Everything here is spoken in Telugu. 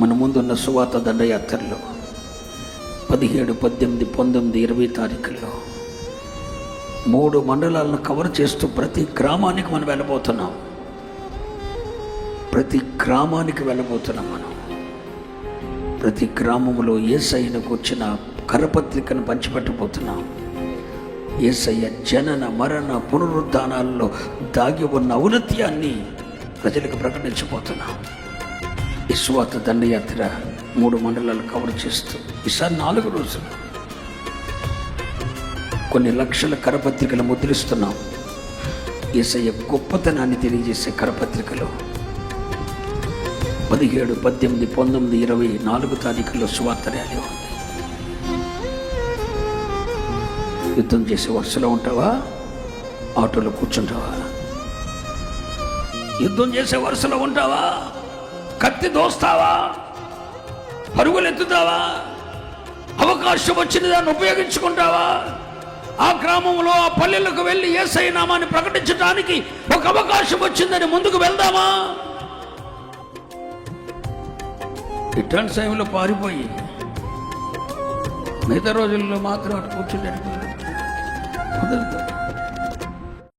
మన ముందున్న సువార్త దండయాత్రలో 17, 18, 19, 20 తారీఖుల్లో 3 మండలాలను కవర్ చేస్తూ ప్రతి గ్రామానికి మనం వెళ్ళబోతున్నాం. ప్రతి గ్రామానికి వెళ్ళబోతున్నాం. మనం ప్రతి గ్రామంలో యేసయ్యకు వచ్చిన కరపత్రికను పంచిపెట్టబోతున్నాం. యేసయ్య జనన మరణ పునరుద్ధానాల్లో దాగి ఉన్న ఔన్నత్యాన్ని ప్రజలకు ప్రకటించబోతున్నాం. ఈ సువార్త దండయాత్ర 3 మండలాలు కవర్ చేస్తూ ఈసారి 4 రోజులు కొన్ని లక్షల కరపత్రికలు ముద్రిస్తున్నాం. యేసయ్య గొప్పతనాన్ని తెలియజేసే కరపత్రికలు 17, 18, 19, 20, 4 తారీఖుల్లో సువార్త ర్యాలీ ఉంది. యుద్ధం చేసే వరుసలో ఉంటావా? ఆటోలో కూర్చుంటావా? యుద్ధం చేసే వరుసలో ఉంటావా? కత్తి దోస్తావా? పరుగులు ఎత్తుతావా? అవకాశం వచ్చిన దాన్ని ఉపయోగించుకుంటావా? ఆ గ్రామంలో ఆ పల్లెలకు వెళ్ళి యేసయ్య నామాన్ని ప్రకటించడానికి ఒక అవకాశం వచ్చిందని ముందుకు వెళ్దామా? రిటర్న్ సమయంలో పారిపోయి మిగతా రోజుల్లో మాత్రం అటు కూర్చుని కుదరదు.